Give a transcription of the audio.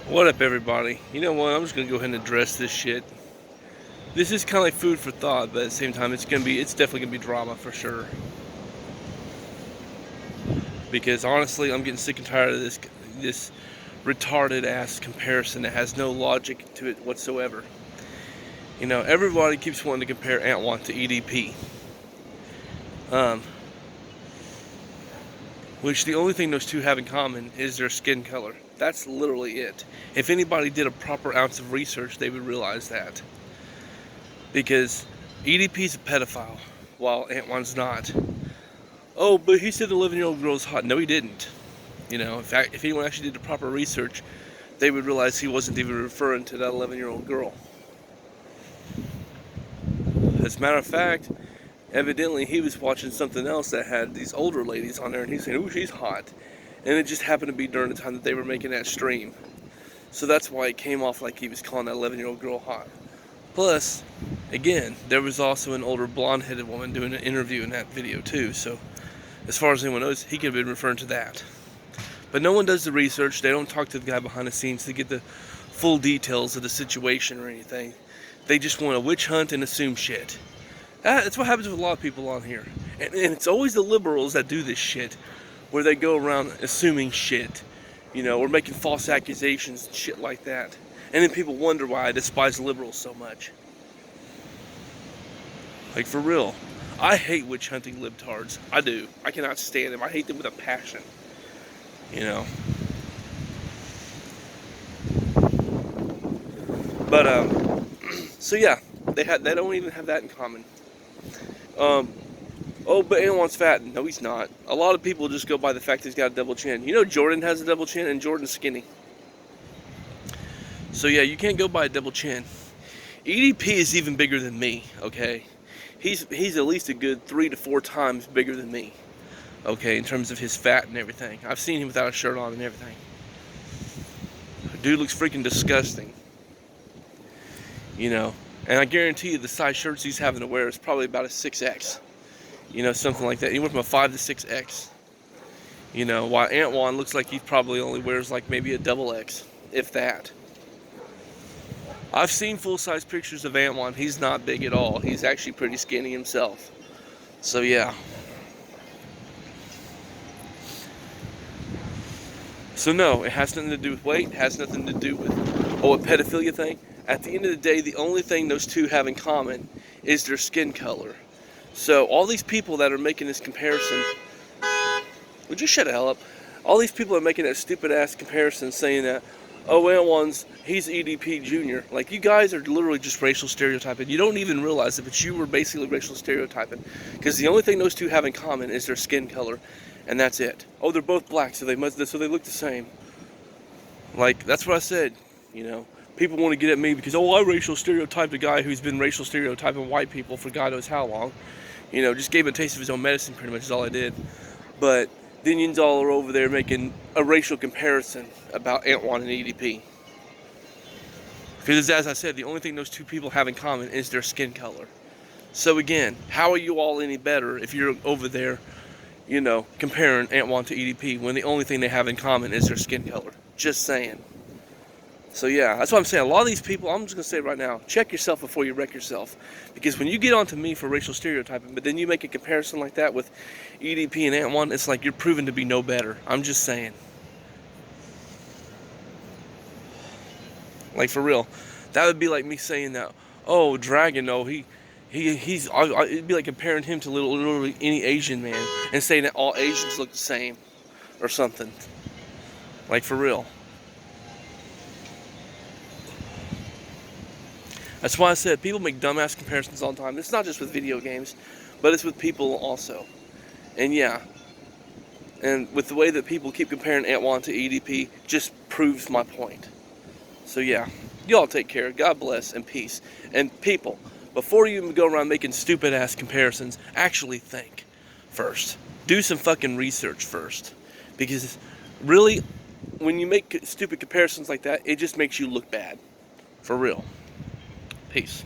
What up, everybody? You know what? I'm just gonna go ahead and address this shit. This is kind of like food for thought, but at the same time, it's definitely gonna be drama for sure. Because honestly, I'm getting sick and tired of this retarded ass comparison that has no logic to it whatsoever. You know, everybody keeps wanting to compare Antwan to EDP. Which the only thing those two have in common is their skin color. That's literally it. If anybody did a proper ounce of research, they would realize that. Because EDP's a pedophile, while Antwan's not. Oh, but he said the 11-year-old girl's hot. No, he didn't. You know, in fact, if anyone actually did the proper research, they would realize he wasn't even referring to that 11-year-old girl. As a matter of fact, evidently he was watching something else that had these older ladies on there, and he's saying, "Ooh, she's hot," and it just happened to be during the time that they were making that stream. So that's why it came off like he was calling that 11-year-old girl hot. Plus, again, there was also an older blonde-headed woman doing an interview in that video too. So, as far as anyone knows, he could have been referring to that. But no one does the research. They don't talk to the guy behind the scenes to get the full details of the situation or anything. They just want to witch hunt and assume shit. That's what happens with a lot of people on here. And it's always the liberals that do this shit, where they go around assuming shit, you know, or making false accusations and shit like that. And then people wonder why I despise liberals so much. Like, for real. I hate witch hunting libtards. I do. I cannot stand them. I hate them with a passion. You know. But, so yeah, they don't even have that in common. Oh, but Antwan's fat. No, he's not. A lot of people just go by the fact that he's got a double chin. You know Jordan has a double chin, and Jordan's skinny. So yeah, you can't go by a double chin. EDP is even bigger than me, okay? He's at least a good 3 to 4 times bigger than me, okay, in terms of his fat and everything. I've seen him without a shirt on and everything. Dude looks freaking disgusting. You know, and I guarantee you the size shirts he's having to wear is probably about a 6X. You know, something like that. He went from a 5 to 6X. You know, while Antwan looks like he probably only wears like maybe a double X, if that. I've seen full-size pictures of Antwan. He's not big at all. He's actually pretty skinny himself. So yeah. So no, it has nothing to do with weight. It has nothing to do with a pedophilia thing. At the end of the day, the only thing those two have in common is their skin color. So all these people that are making this comparison, would you shut the hell up? All these people are making that stupid ass comparison saying that, oh, Antwan's, he's EDP Jr. Like, you guys are literally just racial stereotyping. You don't even realize it, but you were basically racial stereotyping. Because the only thing those two have in common is their skin color, and that's it. Oh, they're both black, so they look the same. Like, that's what I said, you know. People want to get at me because, oh, I racial stereotyped a guy who's been racial stereotyping white people for God knows how long. You know, just gave him a taste of his own medicine, pretty much is all I did. But then yins all are over there making a racial comparison about Antwan and EDP. Because as I said, the only thing those two people have in common is their skin color. So again, how are you all any better if you're over there, you know, comparing Antwan to EDP when the only thing they have in common is their skin color? Just saying. So yeah, that's what I'm saying. A lot of these people, I'm just going to say right now, check yourself before you wreck yourself. Because when you get onto me for racial stereotyping, but then you make a comparison like that with EDP and Antwan, it's like you're proven to be no better. I'm just saying. Like, for real. That would be like me saying that, oh, Dragon, no, it'd be like comparing him to literally any Asian man and saying that all Asians look the same or something. Like, for real. That's why I said people make dumbass comparisons all the time. It's not just with video games, but it's with people also. And yeah, and with the way that people keep comparing Antwan to EDP just proves my point. So yeah, y'all take care. God bless and peace. And people, before you go around making stupid ass comparisons, actually think first. Do some fucking research first. Because really, when you make stupid comparisons like that, it just makes you look bad. For real. Peace.